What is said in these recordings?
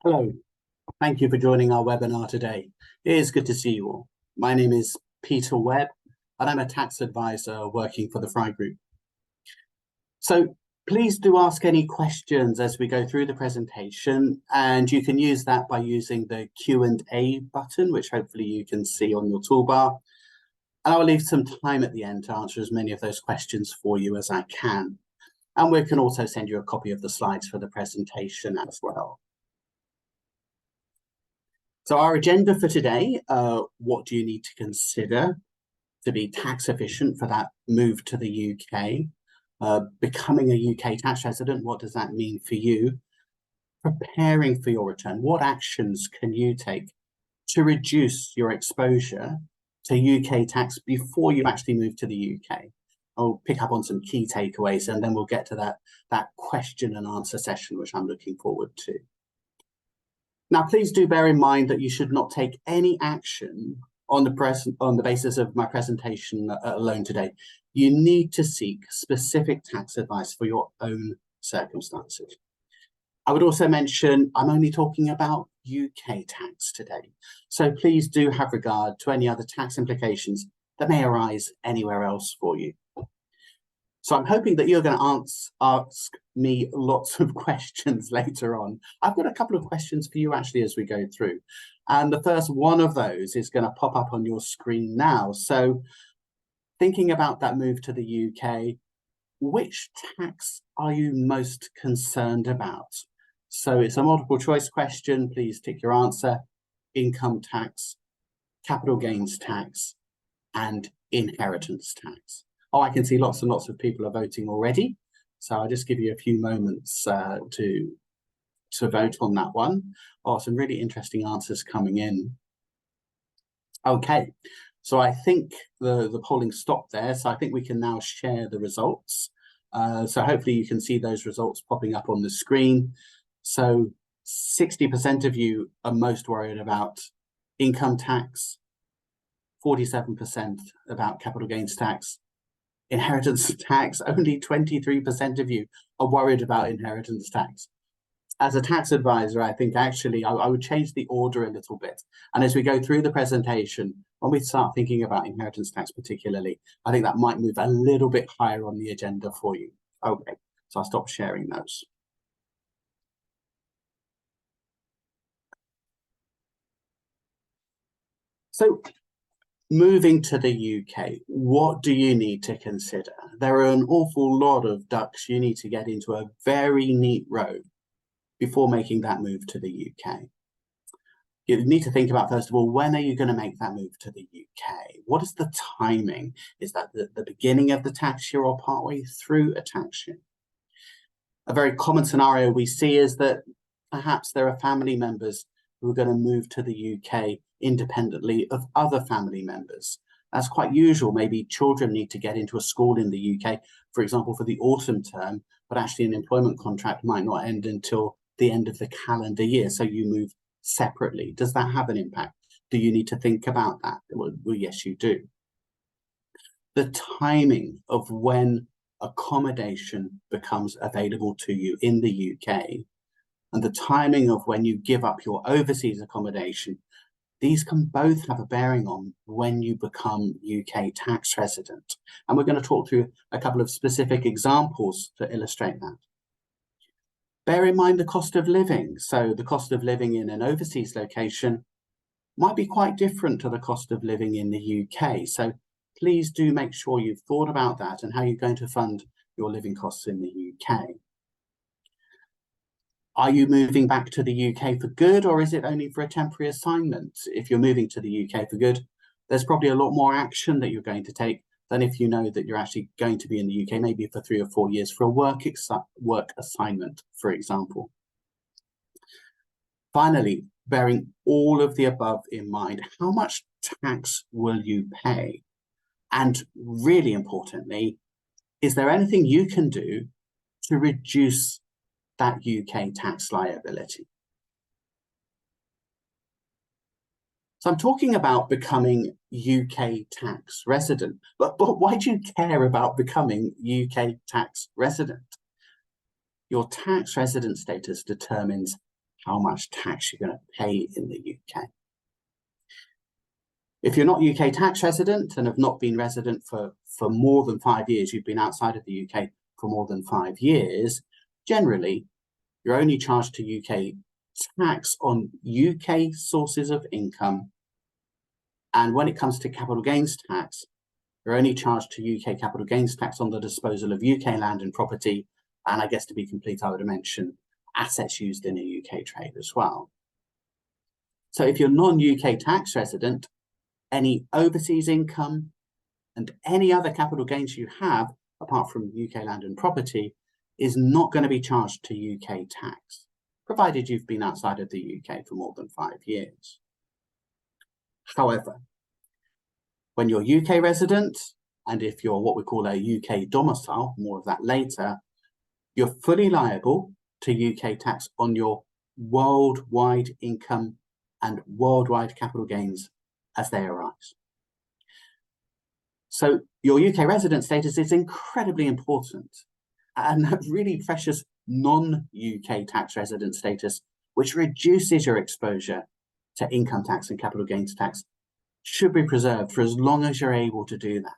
Hello, thank you for joining our webinar today. It is good to see you all. My name is Peter Webb, and I'm a tax advisor working for the Fry Group. So please do ask any questions as we go through the presentation, and you can use that by using the Q&A button, which hopefully you can see on your toolbar. And I'll leave some time at the end to answer as many of those questions for you as I can. And we can also send you a copy of the slides for the presentation as well. So our agenda for today, what do you need to consider to be tax efficient for that move to the UK? Becoming a UK tax resident, what does that mean for you? Preparing for your return, what actions can you take to reduce your exposure to UK tax before you actually move to the UK? I'll pick up on some key takeaways and then we'll get to that question and answer session, which I'm looking forward to. Now, please do bear in mind that you should not take any action on the basis of my presentation alone today. You need to seek specific tax advice for your own circumstances. I would also mention I'm only talking about UK tax today, so please do have regard to any other tax implications that may arise anywhere else for you. So I'm hoping that you're going to ask me lots of questions later on. I've got a couple of questions for you actually as we go through. And the first one of those is going to pop up on your screen now. So thinking about that move to the UK, which tax are you most concerned about? So it's a multiple choice question. Please tick your answer: income tax, capital gains tax, and inheritance tax. Oh, I can see lots and lots of people are voting already. So I'll just give you a few moments to vote on that one. Oh, some really interesting answers coming in. Okay, so I think the polling stopped there. So I think we can now share the results. So hopefully you can see those results popping up on the screen. So 60% of you are most worried about income tax, 47% about capital gains tax, inheritance tax. Only 23% of you are worried about inheritance tax. As a tax advisor, I think actually I would change the order a little bit. And as we go through the presentation, when we start thinking about inheritance tax particularly, I think that might move a little bit higher on the agenda for you. Okay, so I'll stop sharing those. So moving to the UK, what do you need to consider? There are an awful lot of ducks you need to get into a very neat row before making that move to the UK. You need to think about, first of all, when are you going to make that move to the UK? What is the timing? Is that the beginning of the tax year or partway through a tax year? A very common scenario we see is that perhaps there are family members who are going to move to the UK independently of other family members. That's quite usual. Maybe children need to get into a school in the UK, for example, for the autumn term, but actually an employment contract might not end until the end of the calendar year. So you move separately. Does that have an impact? Do you need to think about that? Well, yes, you do. The timing of when accommodation becomes available to you in the UK and the timing of when you give up your overseas accommodation, these can both have a bearing on when you become UK tax resident. And we're going to talk through a couple of specific examples to illustrate that. Bear in mind the cost of living. So the cost of living in an overseas location might be quite different to the cost of living in the UK. So please do make sure you've thought about that and how you're going to fund your living costs in the UK. Are you moving back to the UK for good, or is it only for a temporary assignment? If you're moving to the UK for good, there's probably a lot more action that you're going to take than if you know that you're actually going to be in the UK, maybe for 3 or 4 years for a work assignment, for example. Finally, bearing all of the above in mind, how much tax will you pay? And really importantly, is there anything you can do to reduce that UK tax liability? So I'm talking about becoming UK tax resident, but why do you care about becoming UK tax resident? Your tax resident status determines how much tax you're going to pay in the UK. If you're not UK tax resident and have not been resident for more than 5 years, you've been outside of the UK for more than 5 years, generally, you're only charged to UK tax on UK sources of income. And when it comes to capital gains tax, you're only charged to UK capital gains tax on the disposal of UK land and property. And I guess to be complete, I would mention assets used in a UK trade as well. So if you're non-UK tax resident, any overseas income and any other capital gains you have, apart from UK land and property, is not going to be charged to UK tax, provided you've been outside of the UK for more than 5 years. However, when you're UK resident, and if you're what we call a UK domicile, more of that later, you're fully liable to UK tax on your worldwide income and worldwide capital gains as they arise. So your UK resident status is incredibly important, and that really precious non-UK tax resident status, which reduces your exposure to income tax and capital gains tax, should be preserved for as long as you're able to do that.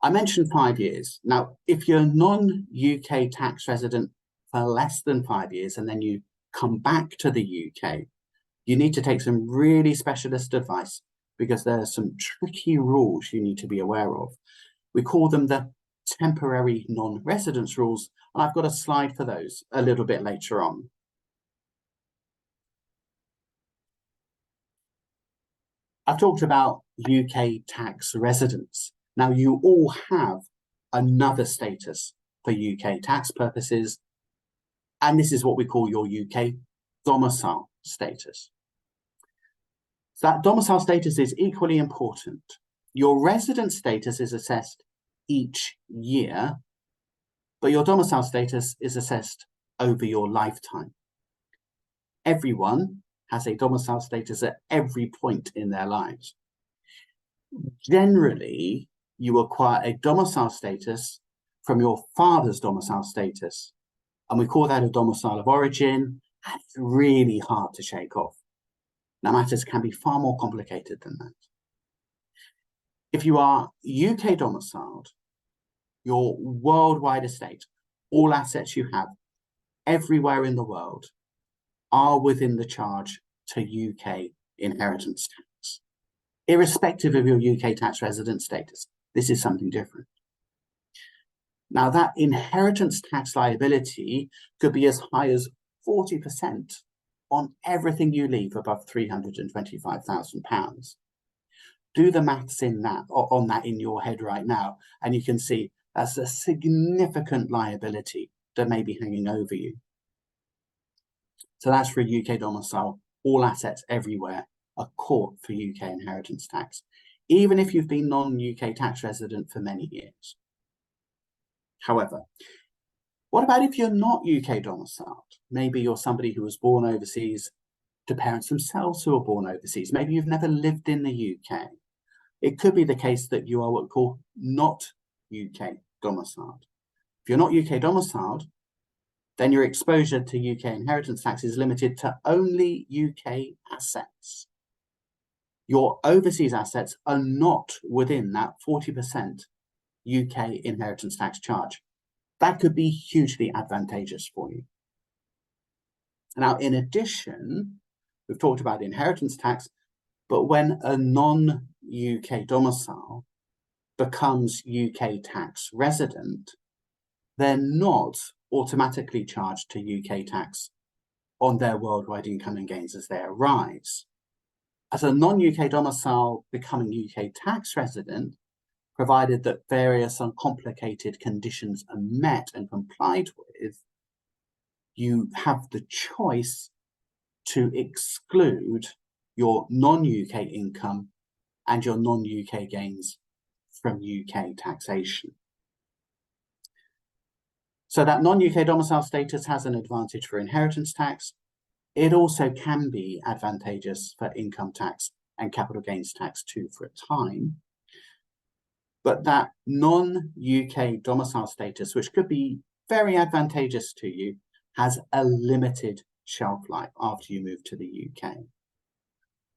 I mentioned 5 years. Now, if you're non-UK tax resident for less than 5 years and then you come back to the UK, you need to take some really specialist advice because there are some tricky rules you need to be aware of. We call them the temporary non-residence rules, and I've got a slide for those a little bit later on. I've talked about UK tax residents. Now, you all have another status for UK tax purposes, and this is what we call your UK domicile status. So that domicile status is equally important. Your resident status is assessed each year, but your domicile status is assessed over your lifetime. Everyone has a domicile status at every point in their lives. Generally, you acquire a domicile status from your father's domicile status, and we call that a domicile of origin, and it's really hard to shake off. Now, matters can be far more complicated than that. If you are UK domiciled, your worldwide estate, all assets you have everywhere in the world, are within the charge to UK inheritance tax. Irrespective of your UK tax resident status, this is something different. Now, that inheritance tax liability could be as high as 40% on everything you leave above £325,000. Do the maths on that in your head right now, and you can see that's a significant liability that may be hanging over you. So that's for a UK domicile, all assets everywhere are caught for UK inheritance tax, even if you've been non-UK tax resident for many years. However, what about if you're not UK domiciled? Maybe you're somebody who was born overseas to parents themselves who were born overseas. Maybe you've never lived in the UK. It could be the case that you are what we call not UK domiciled. If you're not UK domiciled, then your exposure to UK inheritance tax is limited to only UK assets. Your overseas assets are not within that 40% UK inheritance tax charge. That could be hugely advantageous for you. Now, in addition, we've talked about inheritance tax, but when a non-UK domicile becomes UK tax resident, they're not automatically charged to UK tax on their worldwide income and gains as they arise. As a non-UK domicile becoming UK tax resident, provided that various uncomplicated conditions are met and complied with, you have the choice to exclude your non-UK income and your non-UK gains from UK taxation. So that non-UK domicile status has an advantage for inheritance tax. It also can be advantageous for income tax and capital gains tax too for a time. But that non-UK domicile status, which could be very advantageous to you, has a limited shelf life after you move to the UK.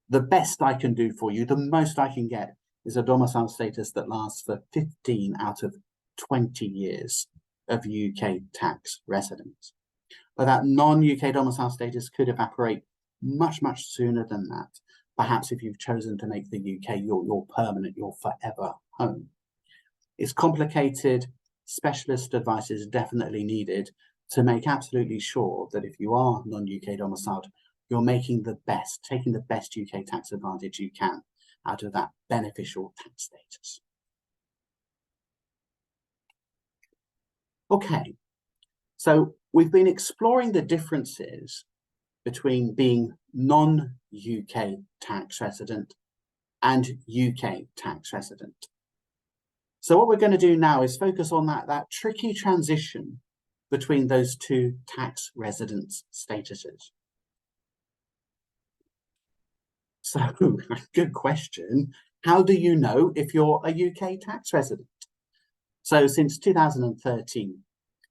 The best I can do for you, the most I can get, is a domicile status that lasts for 15 out of 20 years of UK tax residence. But that non-UK domicile status could evaporate much, much sooner than that. Perhaps if you've chosen to make the UK your permanent, your forever home. It's complicated. Specialist advice is definitely needed to make absolutely sure that if you are non-UK domiciled, you're making the best, taking the best UK tax advantage you can out of that beneficial tax status. Okay, so we've been exploring the differences between being non-UK tax resident and UK tax resident. So what we're going to do now is focus on that tricky transition between those two tax residence statuses. So, good question. How do you know if you're a UK tax resident? So since 2013,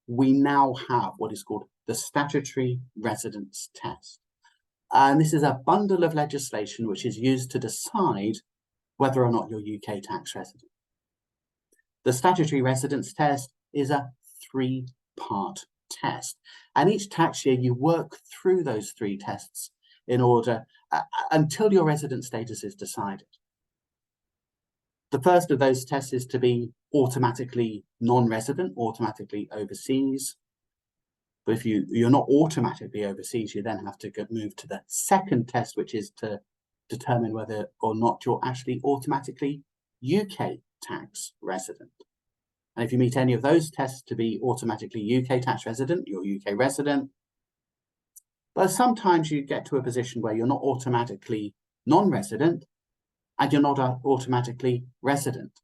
we now have what is called the statutory residence test. And this is a bundle of legislation which is used to decide whether or not you're UK tax resident. The statutory residence test is a 3-part test. And each tax year you work through those 3 tests in order until your resident status is decided. The first of those tests is to be automatically non-resident, automatically overseas. But if you're not automatically overseas, you then have to move to the second test, which is to determine whether or not you're actually automatically UK tax resident. And if you meet any of those tests to be automatically UK tax resident, you're UK resident. But sometimes you get to a position where you're not automatically non-resident and you're not automatically resident.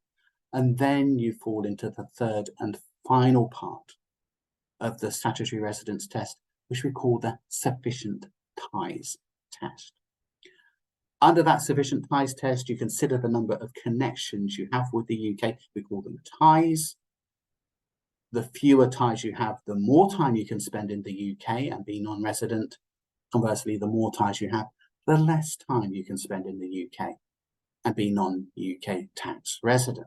And then you fall into the third and final part of the statutory residence test, which we call the sufficient ties test. Under that sufficient ties test, you consider the number of connections you have with the UK. We call them ties. The fewer ties you have, the more time you can spend in the UK and be non-resident. Conversely, the more ties you have, the less time you can spend in the UK and be non-UK tax resident.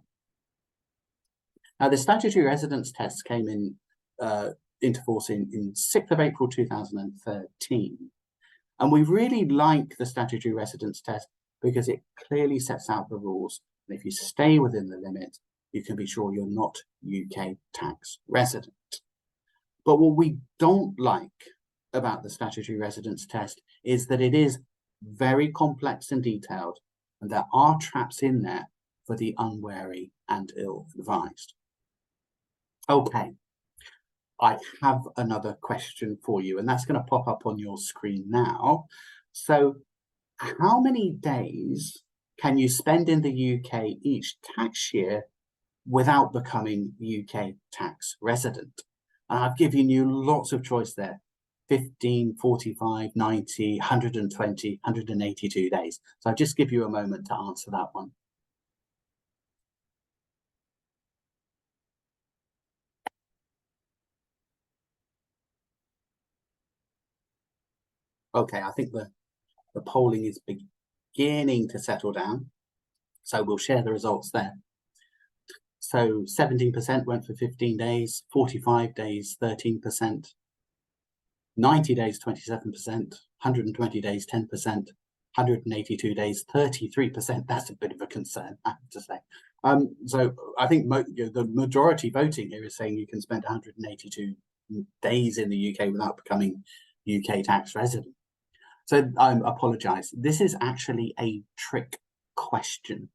Now, the statutory residence test came into force in 6th of April 2013. And we really like the statutory residence test because it clearly sets out the rules. And if you stay within the limit, you can be sure you're not UK tax resident. But what we don't like about the statutory residence test is that it is very complex and detailed, and there are traps in there for the unwary and ill-advised. Okay, I have another question for you, and that's going to pop up on your screen now. So, how many days can you spend in the UK each tax year without becoming UK tax resident? And I've given you lots of choice there. 15, 45, 90, 120, 182 days. So I'll just give you a moment to answer that one. Okay, I think the polling is beginning to settle down. So we'll share the results there. So 17% went for 15 days, 45 days, 13%, 90 days, 27%, 120 days, 10%, 182 days, 33%. That's a bit of a concern, I have to say. So I think the majority voting here is saying you can spend 182 days in the UK without becoming UK tax resident. So I apologize. This is actually a trick question.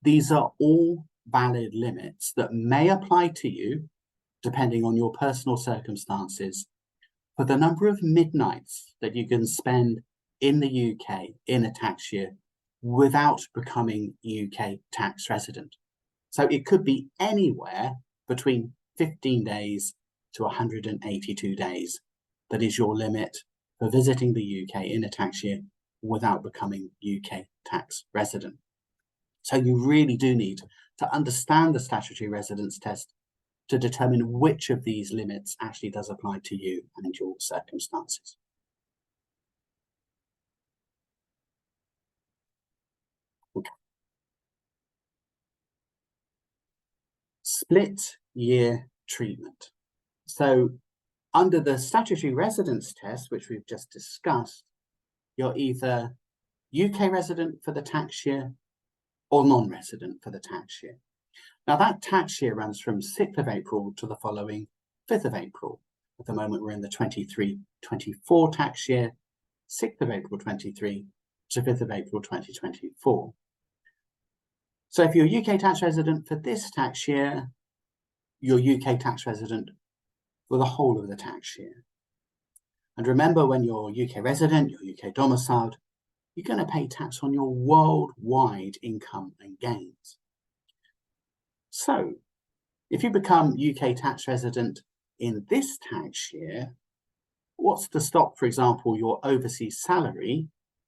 These are all valid limits that may apply to you, depending on your personal circumstances, for the number of midnights that you can spend in the UK in a tax year without becoming UK tax resident. So it could be anywhere between 15 days to 182 days. That is your limit for visiting the UK in a tax year without becoming UK tax resident. So you really do need to understand the statutory residence test to determine which of these limits actually does apply to you and your circumstances. Okay. Split year treatment. So under the statutory residence test, which we've just discussed, you're either UK resident for the tax year or non-resident for the tax year. Now that tax year runs from 6th of April to the following 5th of April. At the moment, we're in the 23-24 tax year, 6th of April 23 to 5th of April 2024. So if you're a UK tax resident for this tax year, you're UK tax resident for the whole of the tax year. And remember, when you're UK resident, you're UK domiciled, you're going to pay tax on your worldwide income and gains. So if you become UK tax resident in this tax year, what's to stop, for example, your overseas salary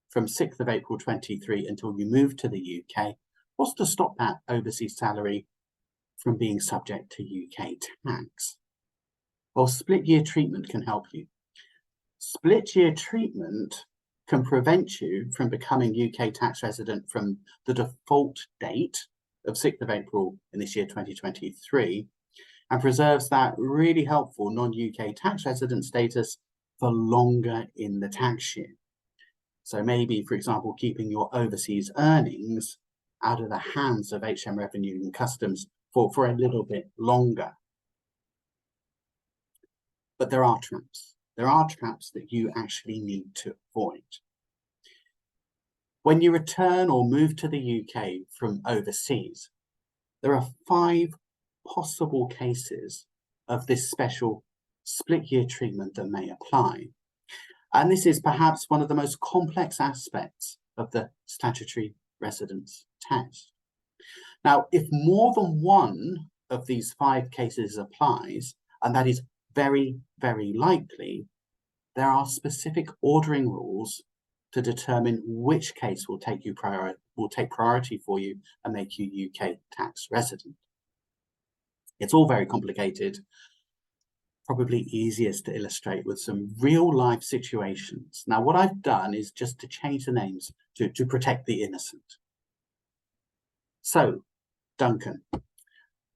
from 6th of April 23 until you move to the UK? What's to stop that overseas salary from being subject to UK tax? Well, split year treatment can help you. Split year treatment can prevent you from becoming UK tax resident from the default date of 6th of April in this year 2023, and preserves that really helpful non-UK tax resident status for longer in the tax year. So maybe, for example, keeping your overseas earnings out of the hands of HM Revenue and Customs for a little bit longer. But there are traps. There are traps that you actually need to avoid. When you return or move to the UK from overseas, there are 5 possible cases of this special split year treatment that may apply. And this is perhaps one of the most complex aspects of the statutory residence test. Now, if more than one of these 5 cases applies, and that is very, very likely, there are specific ordering rules to determine which case will take priority for you and make you UK tax resident. It's all very complicated, probably easiest to illustrate with some real life situations. Now, what I've done is just to change the names to protect the innocent. So, Duncan.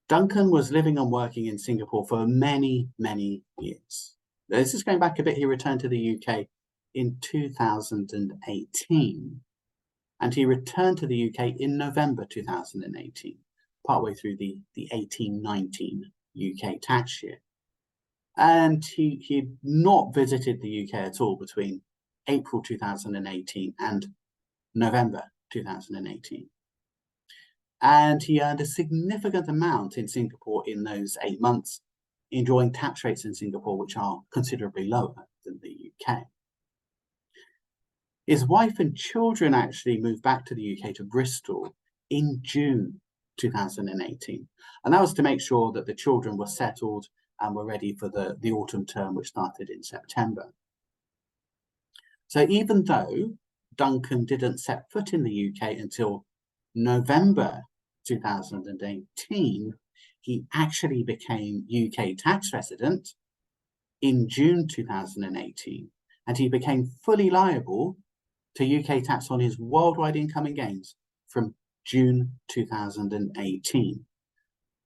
Duncan was living and working in Singapore for many, many years. This is going back a bit. He returned to the UK in 2018, and he returned to the UK in November 2018, partway through the 18-19 UK tax year. And he'd not visited the UK at all between April 2018 and November 2018. And he earned a significant amount in Singapore in those 8 months, enjoying tax rates in Singapore which are considerably lower than the UK. His wife and children actually moved back to the UK, to Bristol, in June 2018. And that was to make sure that the children were settled and were ready for the autumn term, which started in September. So even though Duncan didn't set foot in the UK until November 2018, he actually became UK tax resident in June 2018, and he became fully liable to UK tax on his worldwide income and gains from June 2018.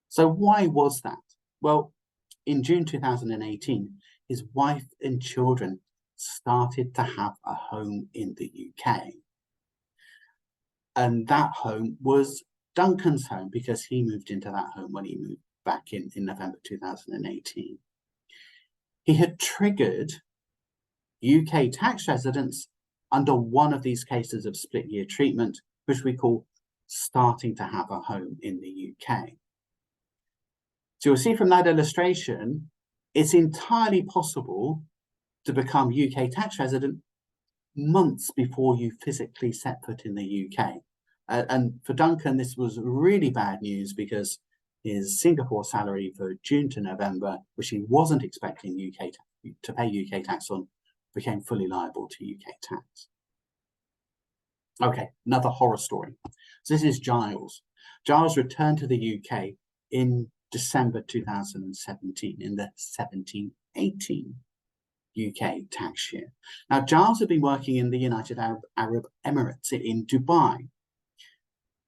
So why was that? Well, in June 2018, his wife and children started to have a home in the UK. And that home was Duncan's home, because he moved into that home when he moved back in November 2018. He had triggered UK tax residence under one of these cases of split year treatment, which we call starting to have a home in the UK. So you'll see from that illustration, it's entirely possible to become UK tax resident months before you physically set foot in the UK. And for Duncan, this was really bad news, because his Singapore salary for June to November, which he wasn't expecting to pay UK tax on, became fully liable to UK tax. Okay, another horror story. So this is Giles. Giles returned to the UK in December 2017 in the 1718 UK tax year. Now, Giles had been working in the United Arab Emirates in Dubai.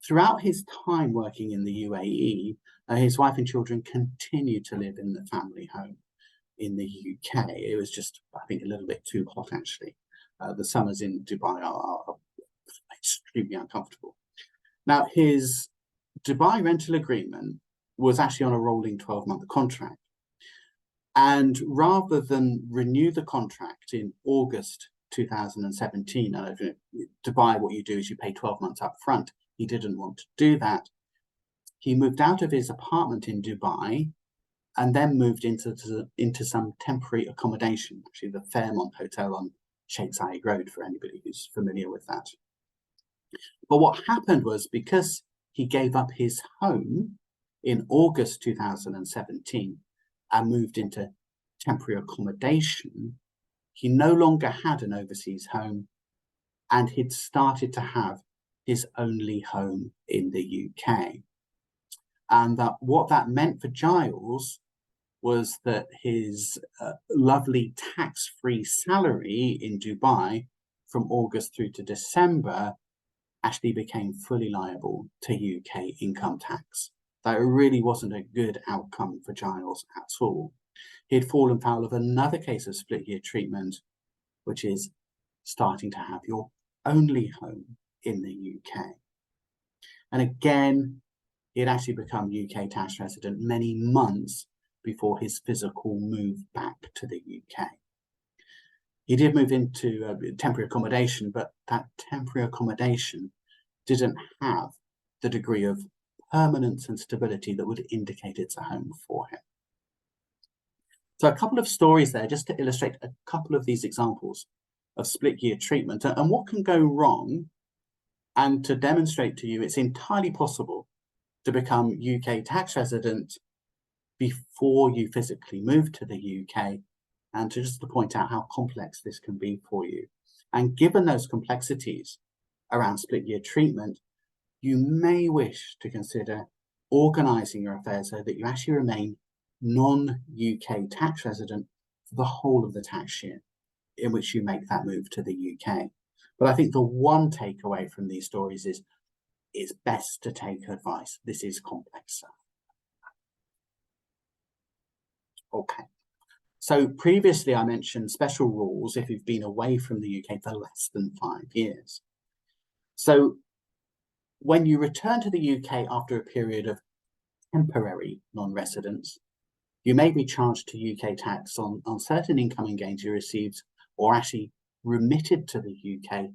Throughout his time working in the UAE, his wife and children continued to live in the family home in the UK. It was just, I think, a little bit too hot, actually. The summers in Dubai are extremely uncomfortable. Now, his Dubai rental agreement was actually on a rolling 12-month contract. And rather than renew the contract in August 2017, Dubai, what you do is you pay 12 months up front. He didn't want to do that. He moved out of his apartment in Dubai and then moved into some temporary accommodation, actually the Fairmont Hotel on Sheikh Zayed Road, for anybody who's familiar with that. But what happened was, because he gave up his home in August 2017 and moved into temporary accommodation, he no longer had an overseas home, and he'd started to have his only home in the UK. And what that meant for Giles was that his lovely tax-free salary in Dubai from August through to December actually became fully liable to UK income tax. That really wasn't a good outcome for Giles at all. He'd fallen foul of another case of split year treatment, which is starting to have your only home in the UK. And again, he had actually become UK tax resident many months before his physical move back to the UK. He did move into temporary accommodation, but that temporary accommodation didn't have the degree of permanence and stability that would indicate it's a home for him. So a couple of stories there, just to illustrate a couple of these examples of split year treatment and what can go wrong, and to demonstrate to you it's entirely possible to become UK tax resident before you physically move to the UK, and to point out how complex this can be for you. And given those complexities around split year treatment, you may wish to consider organising your affairs so that you actually remain non-UK tax resident for the whole of the tax year in which you make that move to the UK. But I think the one takeaway from these stories is it's best to take advice. This is complex stuff. Okay. So previously I mentioned special rules if you've been away from the UK for less than 5 years. So when you return to the UK after a period of temporary non-residence, you may be charged to UK tax on certain income and gains you received or actually remitted to the UK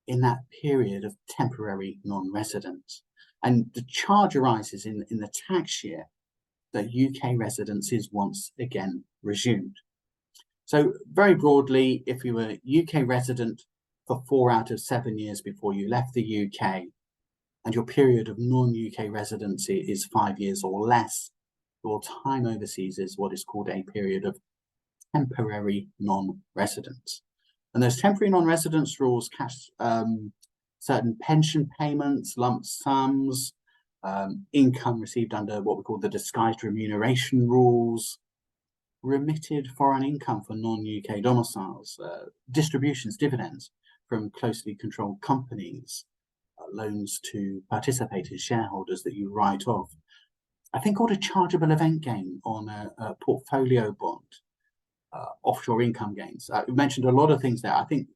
in that period of temporary non-residence. And the charge arises in the tax year that UK residence is once again resumed. So very broadly, if you were UK resident for 4 out of 7 years before you left the UK, and your period of non-UK residency is 5 years or less, your time overseas is what is called a period of temporary non-residence. And those temporary non-residence rules catch certain pension payments, lump sums, income received under what we call the disguised remuneration rules, remitted foreign income for non-UK domiciles, distributions, dividends from closely controlled companies, loans to participating shareholders that you write off. I think called a chargeable event gain on a portfolio bond, offshore income gains. We mentioned a lot of things there. I think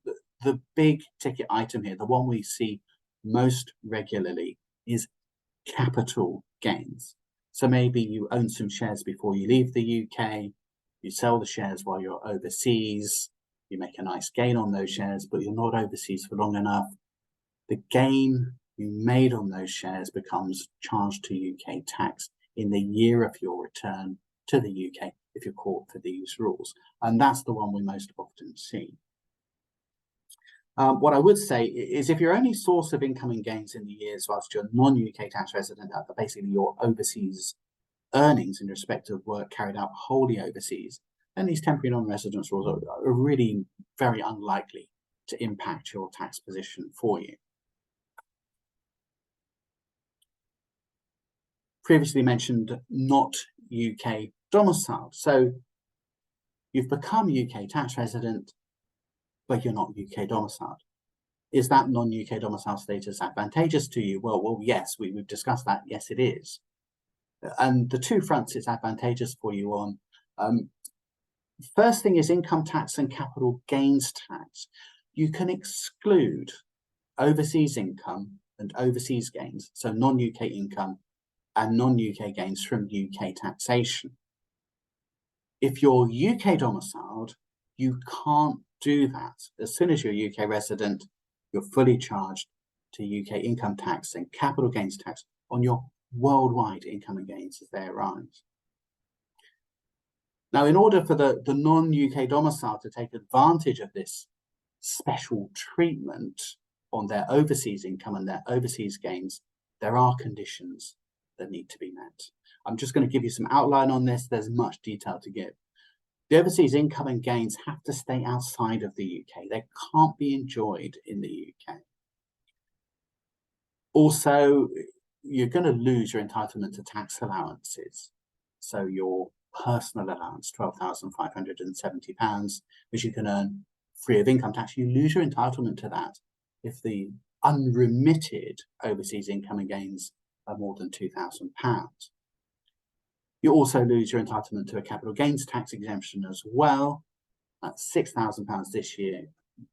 the big ticket item here, the one we see most regularly, is capital gains. So maybe you own some shares before you leave the UK, you sell the shares while you're overseas, you make a nice gain on those shares, but you're not overseas for long enough. The gain you made on those shares becomes charged to UK tax in the year of your return to the UK if you're caught for these rules. And that's the one we most often see. What I would say is if your only source of income and gains in the years whilst you're non-UK tax resident are basically your overseas earnings in respect of work carried out wholly overseas, then these temporary non-residence rules are really very unlikely to impact your tax position for you. previously mentioned not UK domiciled. So you've become UK tax resident, but you're not UK domiciled. Is that non-UK domicile status advantageous to you? Well, yes, we've discussed that. Yes, it is. And the two fronts it's advantageous for you on. First thing is income tax and capital gains tax. You can exclude overseas income and overseas gains, so non-UK income and non-UK gains from UK taxation. If you're UK domiciled, you can't do that. As soon as you're a UK resident, you're fully charged to UK income tax and capital gains tax on your worldwide income and gains as they arise. Now, in order for the non-UK domicile to take advantage of this special treatment on their overseas income and their overseas gains, there are conditions that need to be met. I'm just going to give you some outline on this. There's much detail to give. The overseas income and gains have to stay outside of the UK. They can't be enjoyed in the UK. Also, you're going to lose your entitlement to tax allowances. So your personal allowance, £12,570, which you can earn free of income tax, you lose your entitlement to that if the unremitted overseas income and gains are more than £2,000. You also lose your entitlement to a capital gains tax exemption as well. That's £6,000 this year,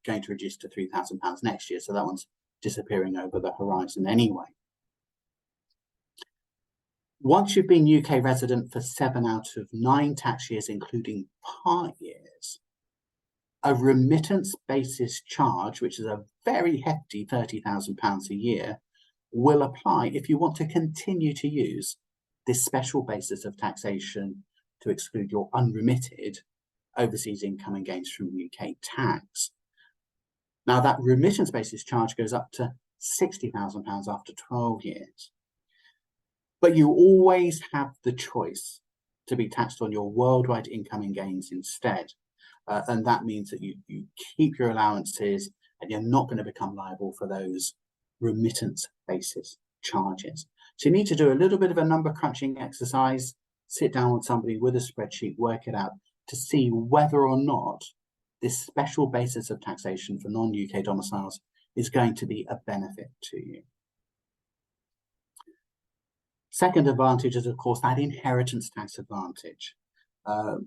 going to reduce to £3,000 next year. So that one's disappearing over the horizon anyway. Once you've been UK resident for 7 out of 9 tax years, including part years, a remittance basis charge, which is a very hefty £30,000 a year, will apply if you want to continue to use this special basis of taxation to exclude your unremitted overseas income and gains from UK tax. Now, that remittance basis charge goes up to £60,000 after 12 years. But you always have the choice to be taxed on your worldwide income and gains instead. And that means that you keep your allowances and you're not going to become liable for those remittance basis charges. So you need to do a little bit of a number crunching exercise, sit down with somebody with a spreadsheet, work it out to see whether or not this special basis of taxation for non-UK domiciles is going to be a benefit to you. Second advantage is, of course, that inheritance tax advantage.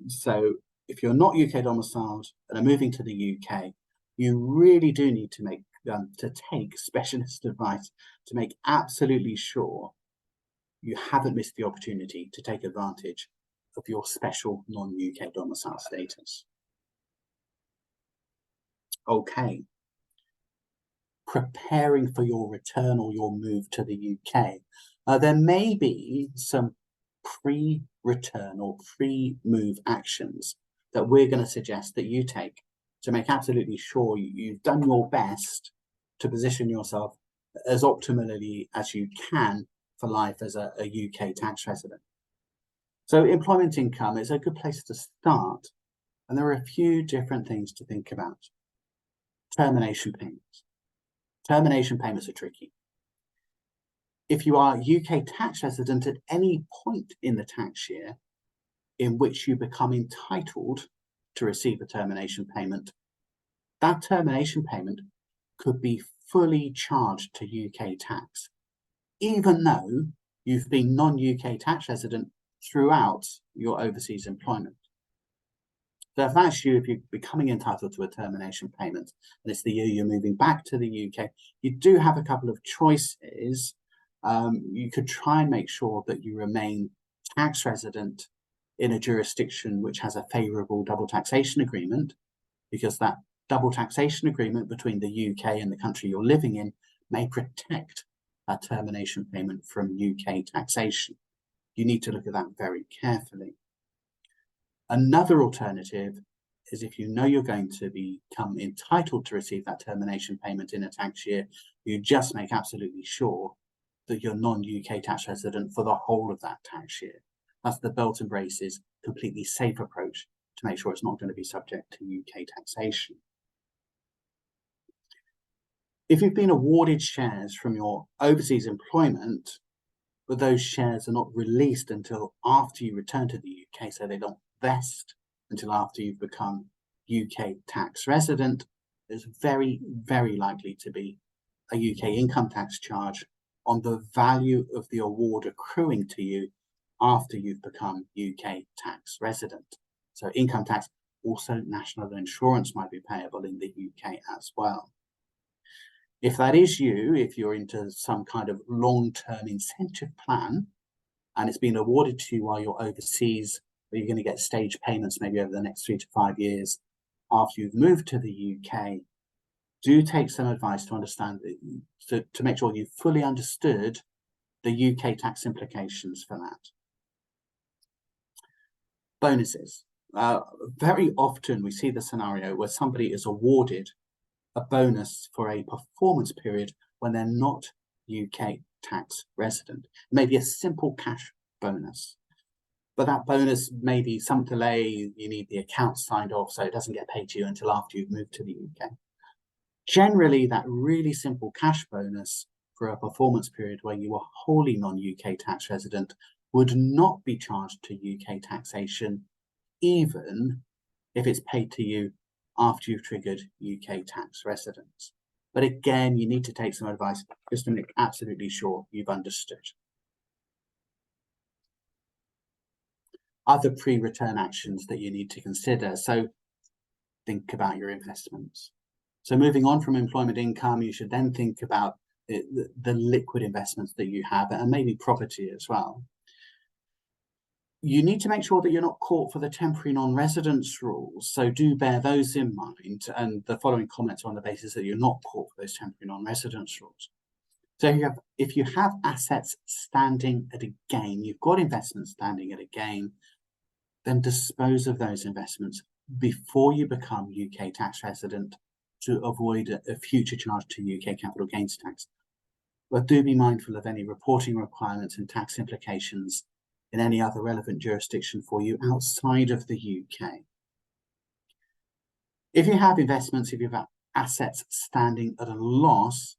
So if you're not UK domiciled and are moving to the UK, you really do need to take specialist advice to make absolutely sure you haven't missed the opportunity to take advantage of your special non-UK domicile status. Okay. Preparing for your return or your move to the UK. There may be some pre-return or pre-move actions that we're going to suggest that you take to make absolutely sure you've done your best to position yourself as optimally as you can for life as a UK tax resident. So employment income is a good place to start, and there are a few different things to think about. Termination payments. Termination payments are tricky. If you are UK tax resident at any point in the tax year in which you become entitled to receive a termination payment, that termination payment could be fully charged to UK tax, even though you've been non-UK tax resident throughout your overseas employment. So if that's you, if you're becoming entitled to a termination payment, and it's the year you're moving back to the UK, you do have a couple of choices. You could try and make sure that you remain tax resident in a jurisdiction which has a favourable double taxation agreement, because that double taxation agreement between the UK and the country you're living in may protect a termination payment from UK taxation. You need to look at that very carefully. Another alternative is if you know you're going to become entitled to receive that termination payment in a tax year, you just make absolutely sure that you're non-UK tax resident for the whole of that tax year. That's the belt and braces, completely safe approach to make sure it's not going to be subject to UK taxation. If you've been awarded shares from your overseas employment, but those shares are not released until after you return to the UK, so they don't vest until after you've become UK tax resident, there's very, very likely to be a UK income tax charge on the value of the award accruing to you after you've become UK tax resident. So income tax, also national insurance might be payable in the UK as well. If that is you, if you're into some kind of long-term incentive plan and it's been awarded to you while you're overseas, where you're going to get stage payments maybe over the next 3 to 5 years after you've moved to the UK, do take some advice to understand, to make sure you've fully understood the UK tax implications for that. Bonuses. Very often we see the scenario where somebody is awarded a bonus for a performance period when they're not UK tax resident. Maybe a simple cash bonus, but that bonus may be some delay, you need the account signed off, so it doesn't get paid to you until after you've moved to the UK. Generally, that really simple cash bonus for a performance period where you are wholly non-UK tax resident would not be charged to UK taxation, even if it's paid to you after you've triggered UK tax residence. But again, you need to take some advice just to make absolutely sure you've understood. Other pre-return actions that you need to consider. So think about your investments. So moving on from employment income, you should then think about the liquid investments that you have, and maybe property as well. You need to make sure that you're not caught for the temporary non-residence rules. So do bear those in mind. And the following comments are on the basis that you're not caught for those temporary non-residence rules. So if you have assets standing at a gain, you've got investments standing at a gain, then dispose of those investments before you become UK tax resident to avoid a future charge to UK capital gains tax. But do be mindful of any reporting requirements and tax implications in any other relevant jurisdiction for you outside of the UK. If you have investments, if you have assets standing at a loss,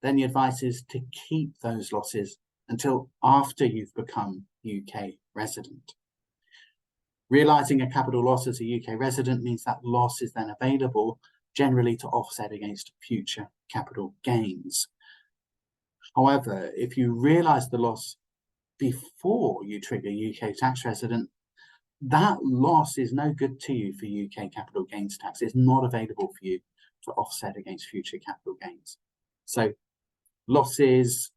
then the advice is to keep those losses until after you've become UK resident. Realising a capital loss as a UK resident means that loss is then available generally to offset against future capital gains. However, if you realise the loss before you trigger UK tax resident, that loss is no good to you for UK capital gains tax. It's not available for you to offset against future capital gains. So losses,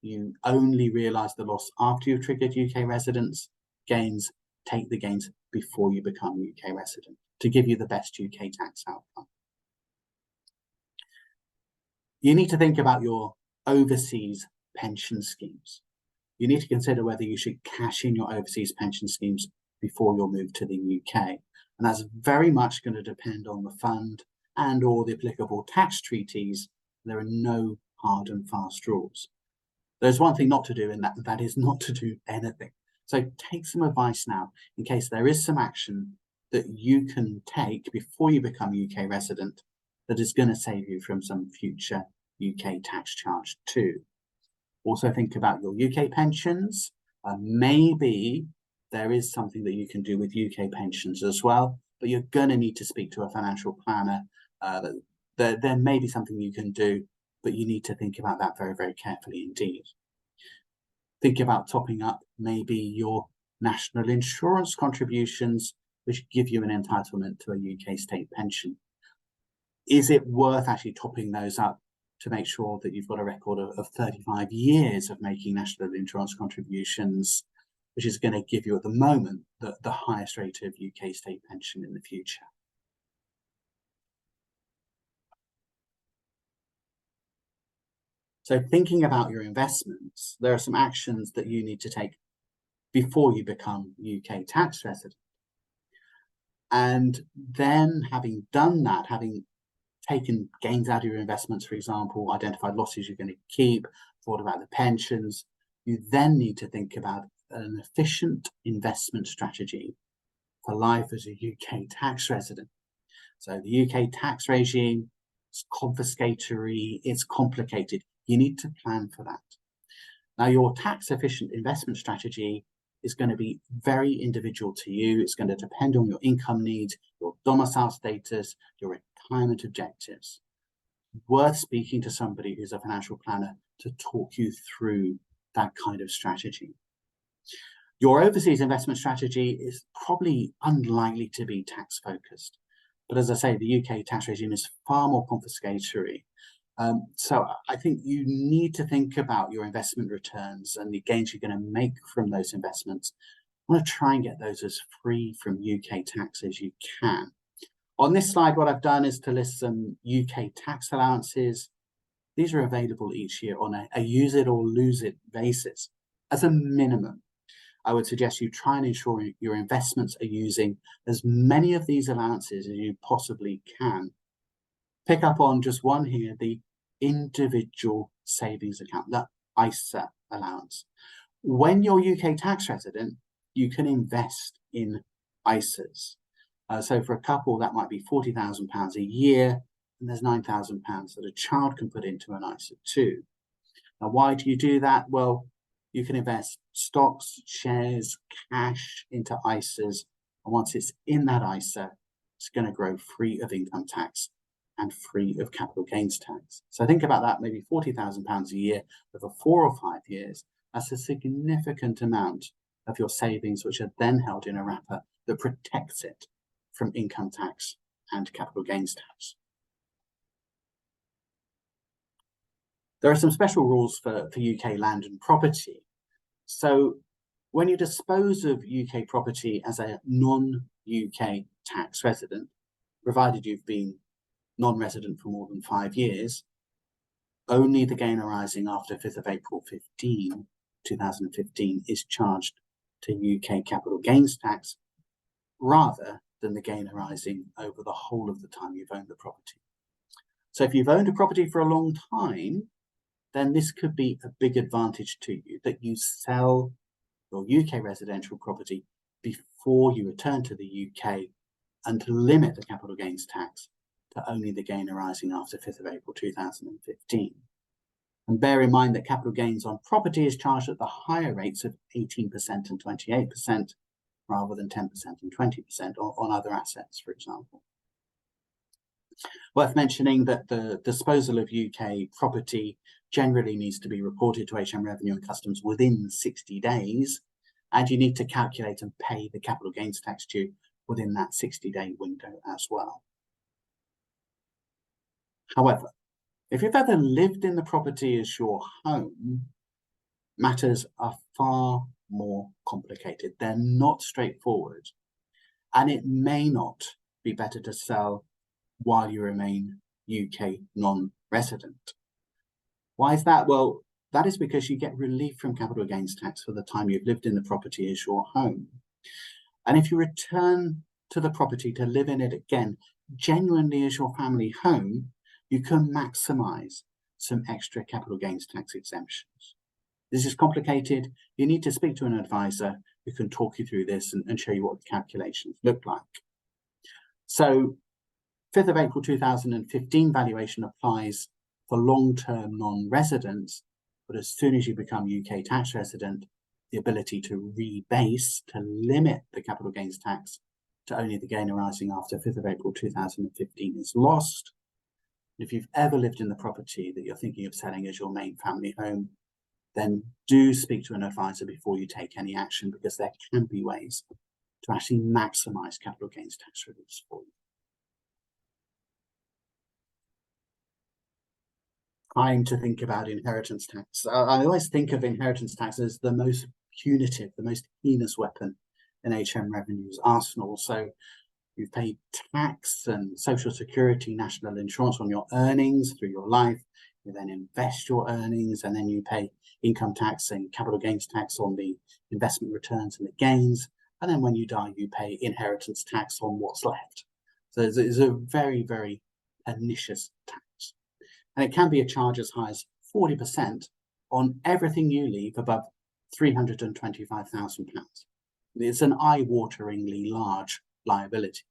you only realise the loss after you've triggered UK residence. Gains, take the gains before you become UK resident to give you the best UK tax outcome. You need to think about your overseas pension schemes. You need to consider whether you should cash in your overseas pension schemes before your move to the UK. And that's very much going to depend on the fund and or the applicable tax treaties. There are no hard and fast rules. There's one thing not to do, and that is not to do anything. So take some advice now in case there is some action that you can take before you become UK resident that is going to save you from some future UK tax charge too. Also think about your UK pensions. Maybe there is something that you can do with UK pensions as well, but you're going to need to speak to a financial planner. There may be something you can do, but you need to think about that very, very carefully indeed. Think about topping up maybe your national insurance contributions, which give you an entitlement to a UK state pension. Is it worth actually topping those up to make sure that you've got a record of 35 years of making national insurance contributions, which is going to give you at the moment the highest rate of UK state pension in the future? So thinking about your investments, there are some actions that you need to take before you become UK tax resident. And then having done that, having taken gains out of your investments, for example, identified losses you're going to keep, thought about the pensions, you then need to think about an efficient investment strategy for life as a UK tax resident. So the UK tax regime is confiscatory, it's complicated. You need to plan for that. Now, your tax efficient investment strategy is going to be very individual to you. It's going to depend on your income needs, your domicile status, your retirement objectives. Worth speaking to somebody who's a financial planner to talk you through that kind of strategy. Your overseas investment strategy is probably unlikely to be tax focused. But as I say, the UK tax regime is far more confiscatory. So I think you need to think about your investment returns and the gains you're going to make from those investments. I want to try and get those as free from UK tax as you can. On this slide, what I've done is to list some UK tax allowances. These are available each year on a use it or lose it basis. As a minimum, I would suggest you try and ensure your investments are using as many of these allowances as you possibly can. Pick up on just one here, the individual savings account, the ISA allowance. When you're UK tax resident, you can invest in ISAs. So for a couple, that might be £40,000 a year, and there's £9,000 that a child can put into an ISA too. Now, why do you do that? Well, you can invest stocks, shares, cash into ISAs, and once it's in that ISA, it's going to grow free of income tax and free of capital gains tax. So think about that, maybe £40,000 a year over 4 or 5 years. That's a significant amount of your savings, which are then held in a wrapper that protects it from income tax and capital gains tax. There are some special rules for UK land and property. So when you dispose of UK property as a non-UK tax resident, provided you've been non-resident for more than 5 years, only the gain arising after 5th of April 2015 is charged to UK capital gains tax, rather than the gain arising over the whole of the time you've owned the property. So if you've owned a property for a long time, then this could be a big advantage to you, that you sell your UK residential property before you return to the UK and to limit the capital gains tax to only the gain arising after 5th of April 2015. And bear in mind that capital gains on property is charged at the higher rates of 18% and 28%, rather than 10% and 20% on other assets, for example. Worth mentioning that the disposal of UK property generally needs to be reported to HM Revenue and Customs within 60 days, and you need to calculate and pay the capital gains tax due within that 60-day window as well. However, if you've ever lived in the property as your home, matters are far more complicated. They're not straightforward, and it may not be better to sell while you remain UK non-resident. Why is that? Well, that is because you get relief from capital gains tax for the time you've lived in the property as your home. And if you return to the property to live in it again, genuinely as your family home, you can maximize some extra capital gains tax exemptions. This is complicated. You need to speak to an advisor who can talk you through this and show you what the calculations look like. So 5th of April 2015 valuation applies for long-term non-residents, but as soon as you become UK tax resident, the ability to rebase, to limit the capital gains tax to only the gain arising after 5th of April 2015 is lost. If you've ever lived in the property that you're thinking of selling as your main family home, then do speak to an advisor before you take any action, because there can be ways to actually maximize capital gains tax reliefs for you. Time to think about inheritance tax. I always think of inheritance tax as the most punitive, the most heinous weapon in HM Revenue's arsenal. So you've paid tax and social security, national insurance on your earnings through your life. You then invest your earnings, and then you pay income tax and capital gains tax on the investment returns and the gains. And then when you die, you pay inheritance tax on what's left. So it's a very, very pernicious tax. And it can be a charge as high as 40% on everything you leave above £325,000. It's an eye-wateringly large liability.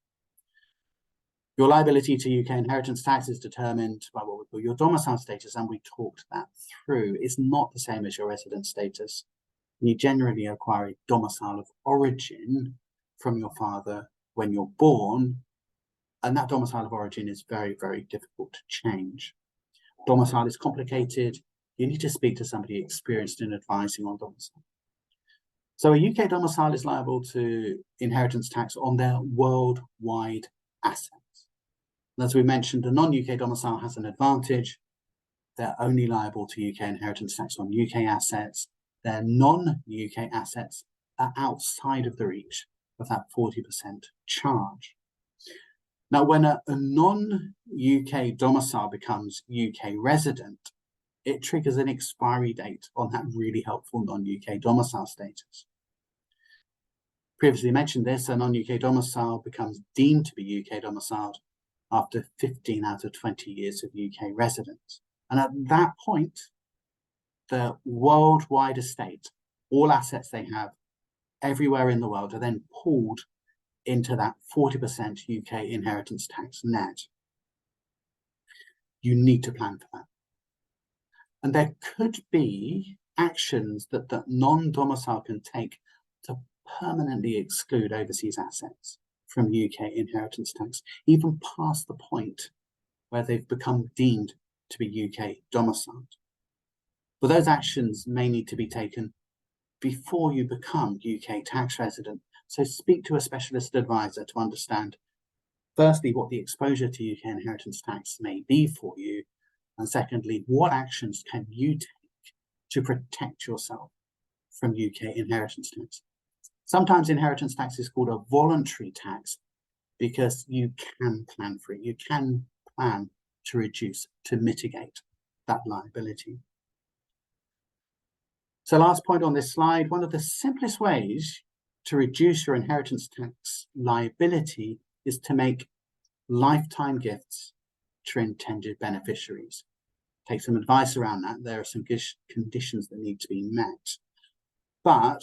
Your liability to UK inheritance tax is determined by what we your domicile status, and we talked that through, is not the same as your resident status. You generally acquire a domicile of origin from your father when you're born, and that domicile of origin is very, very difficult to change. Domicile is complicated. You need to speak to somebody experienced in advising on domicile. So a UK domicile is liable to inheritance tax on their worldwide assets. And as we mentioned, a non-UK domicile has an advantage. They're only liable to UK inheritance tax on UK assets. Their non-UK assets are outside of the reach of that 40% charge. Now, when a non-UK domicile becomes UK resident, it triggers an expiry date on that really helpful non-UK domicile status. Previously mentioned this, a non-UK domicile becomes deemed to be UK domiciled after 15 out of 20 years of UK residence. And at that point, the worldwide estate, all assets they have everywhere in the world, are then pulled into that 40% UK inheritance tax net. You need to plan for that. And there could be actions that the non-domicile can take to permanently exclude overseas assets from UK inheritance tax, even past the point where they've become deemed to be UK domiciled. But those actions may need to be taken before you become UK tax resident. So speak to a specialist advisor to understand, firstly, what the exposure to UK inheritance tax may be for you, and secondly, what actions can you take to protect yourself from UK inheritance tax. Sometimes inheritance tax is called a voluntary tax because you can plan for it. You can plan to reduce, to mitigate that liability. So last point on this slide, one of the simplest ways to reduce your inheritance tax liability is to make lifetime gifts to intended beneficiaries. Take some advice around that. There are some conditions that need to be met. But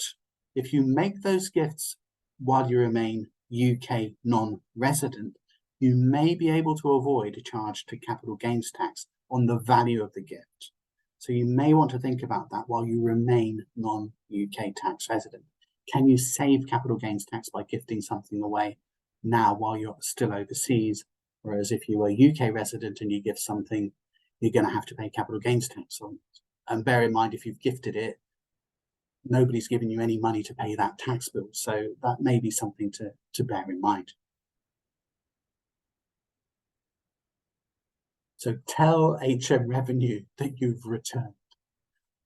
if you make those gifts while you remain UK non-resident, you may be able to avoid a charge to capital gains tax on the value of the gift. So you may want to think about that while you remain non-UK tax resident. Can you save capital gains tax by gifting something away now while you're still overseas? Whereas if you were UK resident and you gift something, you're going to have to pay capital gains tax on it. And bear in mind, if you've gifted it, nobody's giving you any money to pay that tax bill. So that may be something to bear in mind. So tell HM Revenue that you've returned.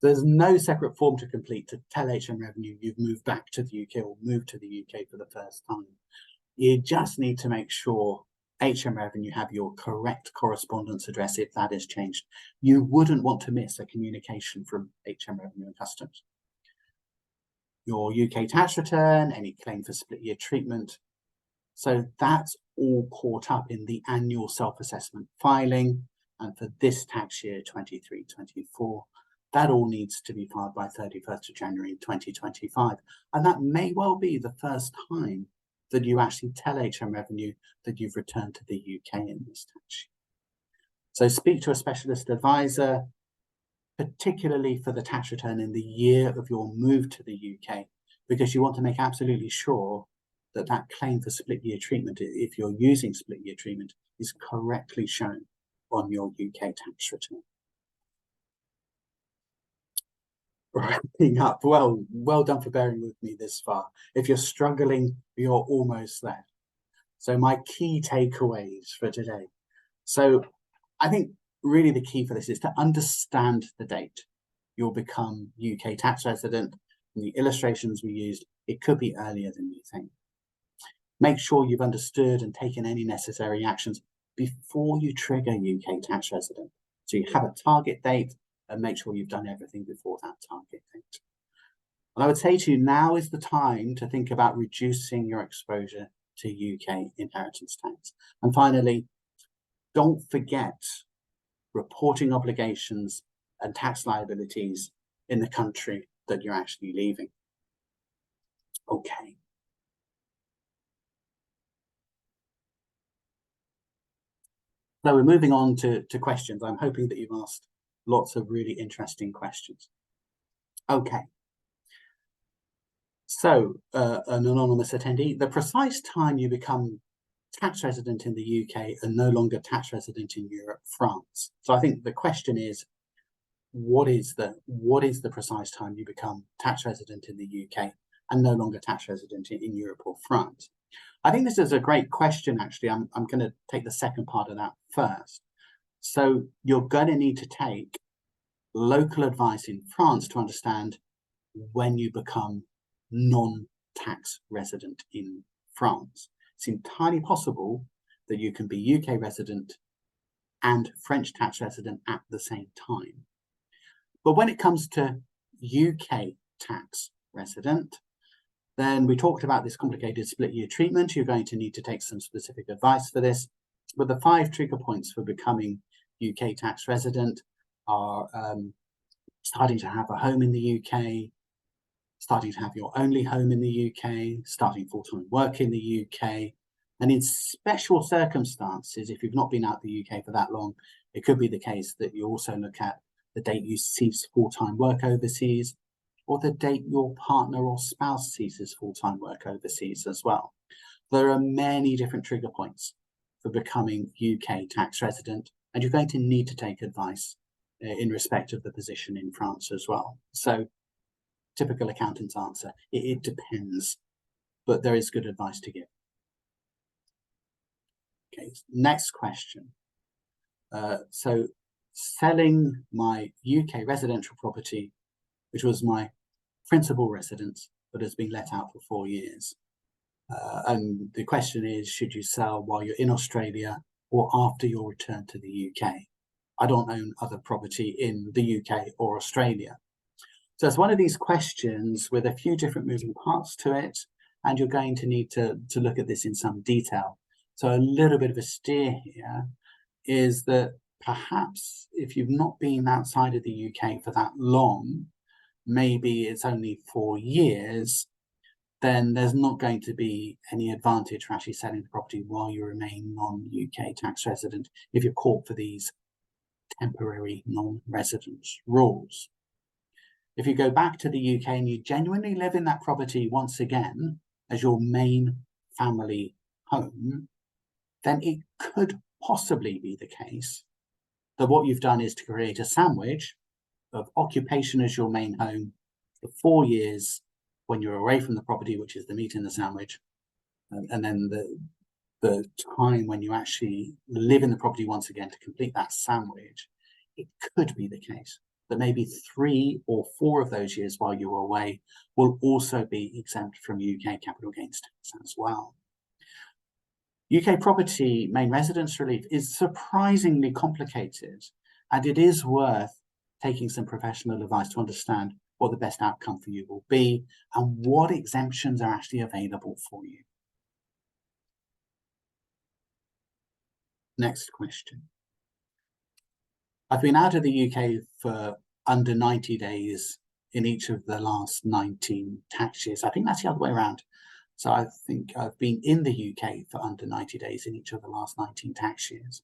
There's no separate form to complete to tell HM Revenue you've moved back to the UK or moved to the UK for the first time. You just need to make sure HM Revenue have your correct correspondence address if that has changed. You wouldn't want to miss a communication from HM Revenue and Customs. Your UK tax return, any claim for split year treatment. So that's all caught up in the annual self-assessment filing. And for this tax year, 23-24, that all needs to be filed by 31st of January 2025. And that may well be the first time that you actually tell HM Revenue that you've returned to the UK in this tax year. So speak to a specialist advisor, particularly for the tax return in the year of your move to the UK, because you want to make absolutely sure that that claim for split year treatment, if you're using split year treatment, is correctly shown on your UK tax return. Wrapping up, well done for bearing with me this far. If you're struggling, you're almost there. So my key takeaways for today. So I think really the key for this is to understand the date you'll become UK tax resident. In the illustrations we used, it could be earlier than you think. Make sure you've understood and taken any necessary actions before you trigger UK tax resident. So you have a target date and make sure you've done everything before that target date. And I would say to you, now is the time to think about reducing your exposure to UK inheritance tax. And finally, don't forget reporting obligations and tax liabilities in the country that you're actually leaving. Okay. So we're moving on to questions. I'm hoping that you've asked lots of really interesting questions. Okay. So an anonymous attendee, the precise time you become tax resident in the UK and no longer tax resident in Europe, France. So I think the question is, what is the precise time you become tax resident in the UK and no longer tax resident in Europe or France? I think this is a great question, actually. I'm going to take the second part of that first. So you're going to need to take local advice in France to understand when you become non-tax resident in France. It's entirely possible that you can be UK resident and French tax resident at the same time. But when it comes to UK tax resident, then we talked about this complicated split year treatment. You're going to need to take some specific advice for this. But the 5 trigger points for becoming UK tax resident are starting to have a home in the UK, starting to have your only home in the UK, starting full-time work in the UK. And in special circumstances, if you've not been out of the UK for that long, it could be the case that you also look at the date you cease full-time work overseas, or the date your partner or spouse ceases full-time work overseas as well. There are many different trigger points for becoming UK tax resident, and you're going to need to take advice in respect of the position in France as well. So, typical accountant's answer, it depends, but there is good advice to give. Okay, next question. So, selling my UK residential property, which was my principal residence, but has been let out for 4 years. And the question is, should you sell while you're in Australia or after your return to the UK? I don't own other property in the UK or Australia. So it's one of these questions with a few different moving parts to it, and you're going to need to look at this in some detail. So a little bit of a steer here is that perhaps if you've not been outside of the UK for that long, maybe it's only 4 years, then there's not going to be any advantage for actually selling the property while you remain non-UK tax resident if you're caught for these temporary non-residence rules. If you go back to the UK and you genuinely live in that property once again as your main family home, then it could possibly be the case that what you've done is to create a sandwich of occupation as your main home for 4 years when you're away from the property, which is the meat in the sandwich, and then the time when you actually live in the property once again to complete that sandwich. It could be the case that maybe 3 or 4 of those years while you were away will also be exempt from UK capital gains tax as well. UK property main residence relief is surprisingly complicated, and it is worth taking some professional advice to understand what the best outcome for you will be and what exemptions are actually available for you. Next question. I've been out of the UK for under 90 days in each of the last 19 tax years. I think that's the other way around. So I think I've been in the UK for under 90 days in each of the last 19 tax years.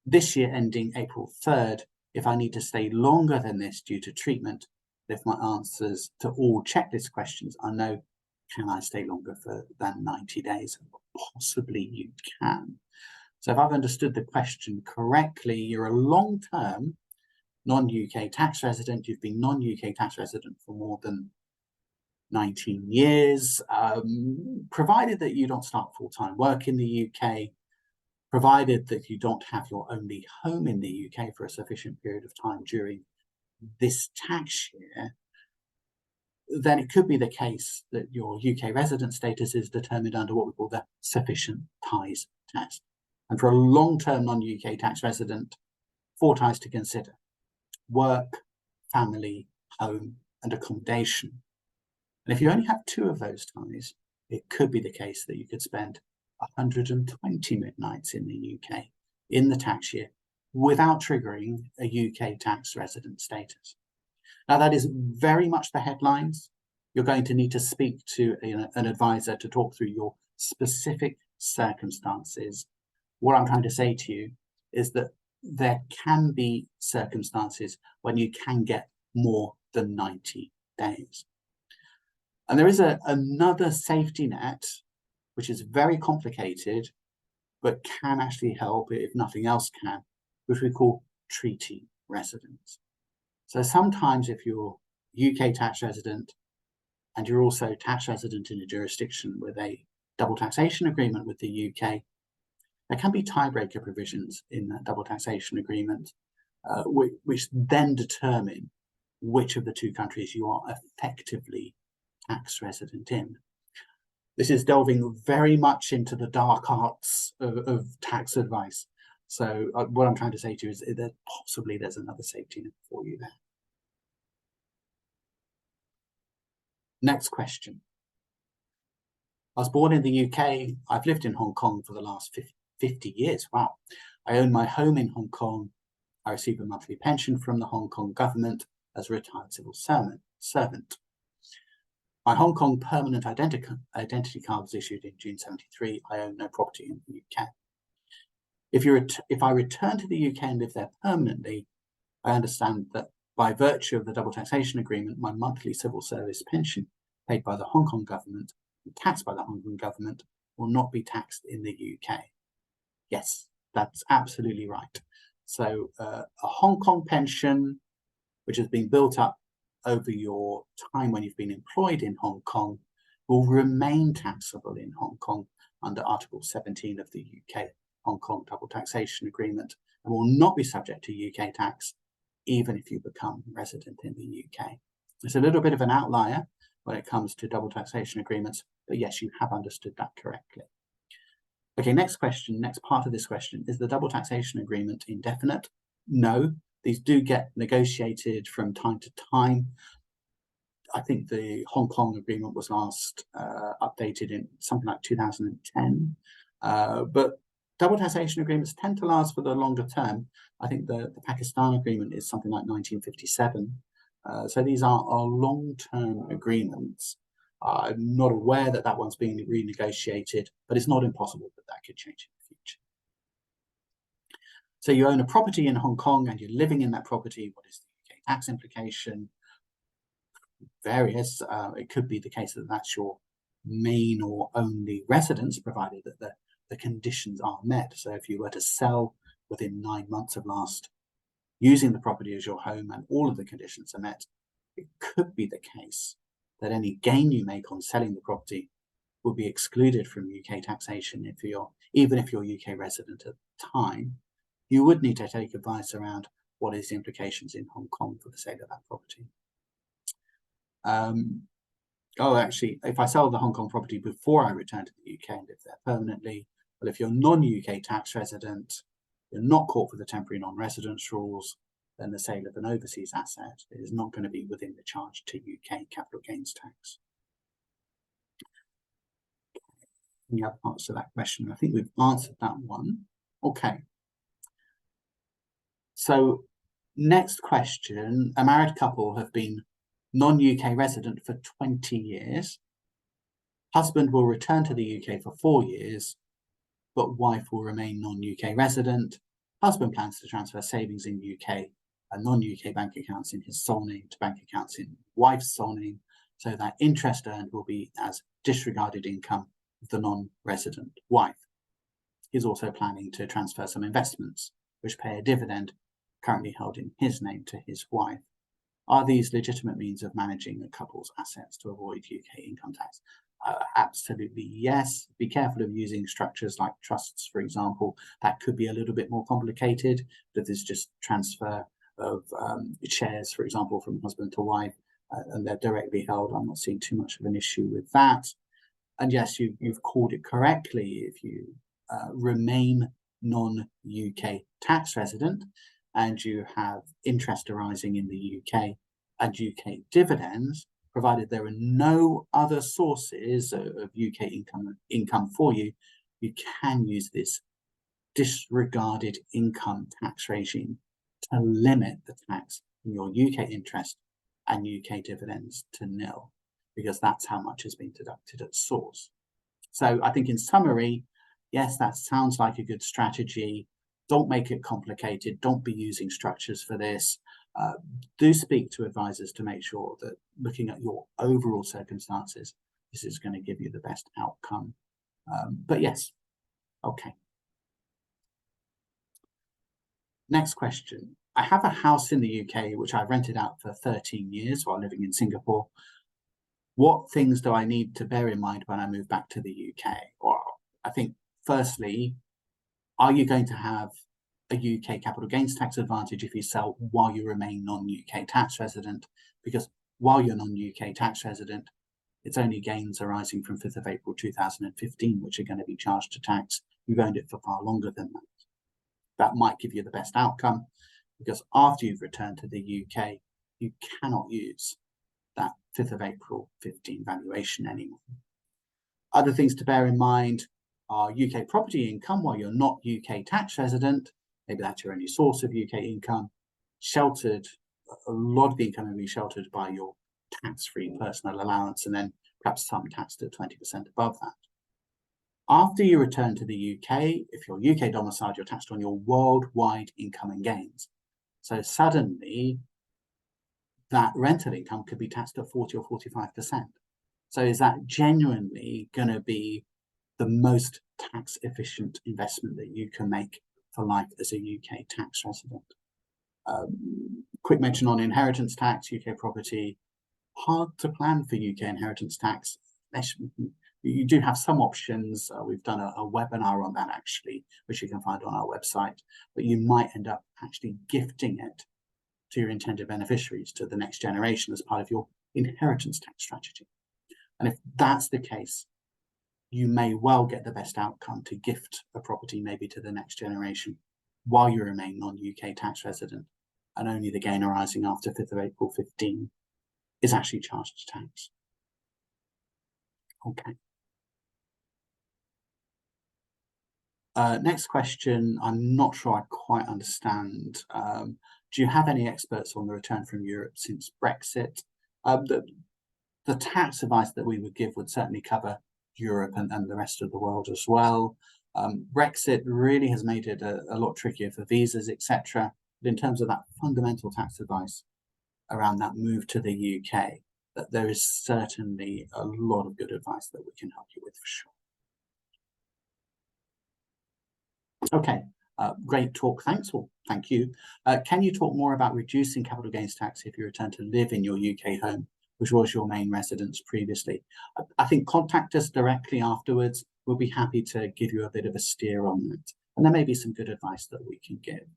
This year ending April 3rd, if I need to stay longer than this due to treatment, if my answers to all checklist questions are no, can I stay longer than 90 days? Possibly you can. So if I've understood the question correctly, you're a long-term non-UK tax resident. You've been non-UK tax resident for more than 19 years, provided that you don't start full-time work in the UK, provided that you don't have your only home in the UK for a sufficient period of time during this tax year, then it could be the case that your UK resident status is determined under what we call the sufficient ties test. And for a long-term non-UK tax resident, 4 ties to consider: work, family, home, and accommodation. And if you only have 2 of those ties, it could be the case that you could spend 120 midnights in the UK in the tax year without triggering a UK tax resident status. Now, that is very much the headlines. You're going to need to speak to an advisor to talk through your specific circumstances what I'm trying to say to you is that there can be circumstances when you can get more than 90 days. And there is another safety net, which is very complicated, but can actually help if nothing else can, which we call treaty residence. So sometimes if you're UK tax resident and you're also tax resident in a jurisdiction with a double taxation agreement with the UK, there can be tiebreaker provisions in that double taxation agreement, which then determine which of the two countries you are effectively tax resident in. This is delving very much into the dark arts of tax advice. So what I'm trying to say to you is that possibly there's another safety net for you there. Next question. I was born in the UK. I've lived in Hong Kong for the last 50 years. Wow. I own my home in Hong Kong. I receive a monthly pension from the Hong Kong government as a retired civil servant. My Hong Kong permanent identity card was issued in June 73. I own no property in the UK. If I return to the UK and live there permanently, I understand that by virtue of the double taxation agreement, my monthly civil service pension paid by the Hong Kong government and taxed by the Hong Kong government will not be taxed in the UK. Yes, that's absolutely right. So a Hong Kong pension, which has been built up over your time when you've been employed in Hong Kong, will remain taxable in Hong Kong under Article 17 of the UK Hong Kong Double Taxation Agreement and will not be subject to UK tax, even if you become resident in the UK. It's a little bit of an outlier when it comes to double taxation agreements, but yes, you have understood that correctly. Okay, next question, next part of this question, is the double taxation agreement indefinite? No, these do get negotiated from time to time. I think the Hong Kong agreement was last updated in something like 2010, but double taxation agreements tend to last for the longer term. I think the Pakistan agreement is something like 1957. So these are long-term agreements. I'm not aware that one's being renegotiated, but it's not impossible that could change in the future. So you own a property in Hong Kong and you're living in that property. What is the UK tax implication? Various. It could be the case that that's your main or only residence, provided that the conditions are met. So if you were to sell within 9 months of last using the property as your home and all of the conditions are met, it could be the case that any gain you make on selling the property will be excluded from UK taxation even if you're UK resident at the time. You would need to take advice around what is the implications in Hong Kong for the sale of that property. Actually, if I sell the Hong Kong property before I return to the UK and live there permanently, well, if you're non-UK tax resident, you're not caught for the temporary non-residence rules, then the sale of an overseas asset is not going to be within the charge to UK capital gains tax. Any other parts to that question? I think we've answered that one. Okay. So next question, a married couple have been non-UK resident for 20 years. Husband will return to the UK for 4 years, but wife will remain non-UK resident. Husband plans to transfer savings in UK and non-UK bank accounts in his sole name to bank accounts in wife's sole name, so that interest earned will be as disregarded income of the non-resident wife. He's also planning to transfer some investments, which pay a dividend currently held in his name to his wife. Are these legitimate means of managing a couple's assets to avoid UK income tax? Absolutely yes. Be careful of using structures like trusts, for example. That could be a little bit more complicated, but there's just transfer of shares, for example, from husband to wife, and they're directly held. I'm not seeing too much of an issue with that. And yes, you've called it correctly. If you remain non-UK tax resident and you have interest arising in the UK and UK dividends, provided there are no other sources of UK income for you, you can use this disregarded income tax regime to limit the tax on your UK interest and UK dividends to nil, because that's how much has been deducted at source. So I think in summary, yes, that sounds like a good strategy. Don't make it complicated. Don't be using structures for this. Uh, do speak to advisors to make sure that looking at your overall circumstances, this is going to give you the best outcome. But yes, okay. Next question. I have a house in the UK which I've rented out for 13 years while living in Singapore. What things do I need to bear in mind when I move back to the UK? Or I think, firstly, are you going to have a UK capital gains tax advantage if you sell while you remain non-UK tax resident? Because while you're non-UK tax resident, it's only gains arising from 5th of April 2015 which are going to be charged to tax. You've owned it for far longer than that. That might give you the best outcome, because after you've returned to the UK, you cannot use that 5th of April 15 valuation anymore. Other things to bear in mind are UK property income while you're not UK tax resident. Maybe that's your only source of UK income. Sheltered, a lot of the income will be sheltered by your tax-free personal allowance, and then perhaps some taxed at 20% above that. After you return to the UK, if you're UK domiciled, you're taxed on your worldwide income and gains. So suddenly, that rental income could be taxed at 40 or 45%. So is that genuinely going to be the most tax efficient investment that you can make for life as a UK tax resident? Quick mention on inheritance tax, UK property. Hard to plan for UK inheritance tax. You do have some options. We've done a webinar on that actually, which you can find on our website, but you might end up actually gifting it to your intended beneficiaries, to the next generation, as part of your inheritance tax strategy. And if that's the case, you may well get the best outcome to gift a property maybe to the next generation while you remain non-UK tax resident, and only the gain arising after 5th of April 15 is actually charged to tax. Okay. Next question, I'm not sure I quite understand. Do you have any experts on the return from Europe since Brexit? The tax advice that we would give would certainly cover Europe and the rest of the world as well. Brexit really has made it a lot trickier for visas, etc. But in terms of that fundamental tax advice around that move to the UK, that there is certainly a lot of good advice that we can help you with for sure. Okay, great talk. Thanks. Well, thank you. Can you talk more about reducing capital gains tax if you return to live in your UK home, which was your main residence previously? I think contact us directly afterwards. We'll be happy to give you a bit of a steer on that. And there may be some good advice that we can give.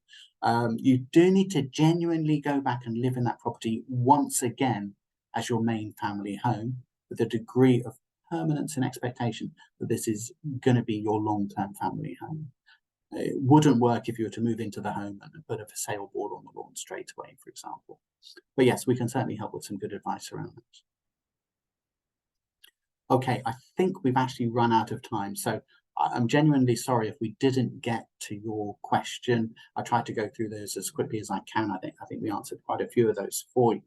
You do need to genuinely go back and live in that property once again as your main family home, with a degree of permanence and expectation that this is going to be your long-term family home. It wouldn't work if you were to move into the home and put a for sale board on the lawn straight away, for example. But yes, we can certainly help with some good advice around that. Okay, I think we've actually run out of time. So I'm genuinely sorry if we didn't get to your question. I tried to go through those as quickly as I can. I think we answered quite a few of those for you.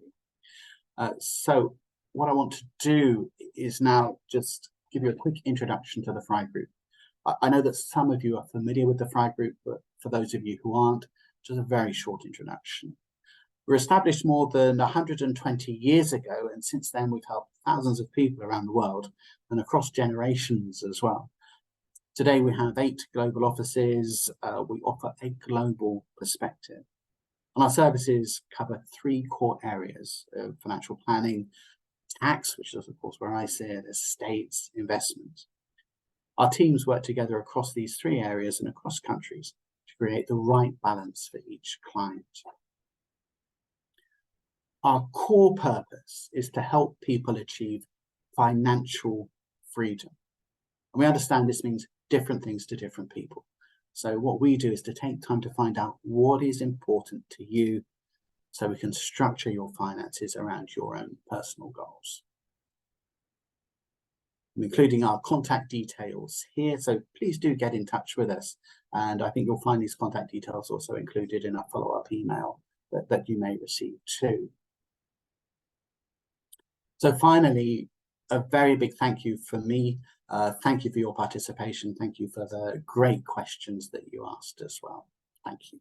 So what I want to do is now just give you a quick introduction to the Fry Group. I know that some of you are familiar with the Fry Group, but for those of you who aren't, just a very short introduction. We were established more than 120 years ago, and since then we've helped thousands of people around the world and across generations as well. Today we have 8 global offices. We offer a global perspective. And our services cover 3 core areas of financial planning, tax, which is of course where I sit, estates, investments. Our teams work together across these 3 areas and across countries to create the right balance for each client. Our core purpose is to help people achieve financial freedom. And we understand this means different things to different people. So what we do is to take time to find out what is important to you so we can structure your finances around your own personal goals. I'm including our contact details here, so please do get in touch with us. And I think you'll find these contact details also included in a follow-up email that you may receive too. So finally, a very big thank you from me Thank you for your participation. Thank you for the great questions that you asked as well. Thank you.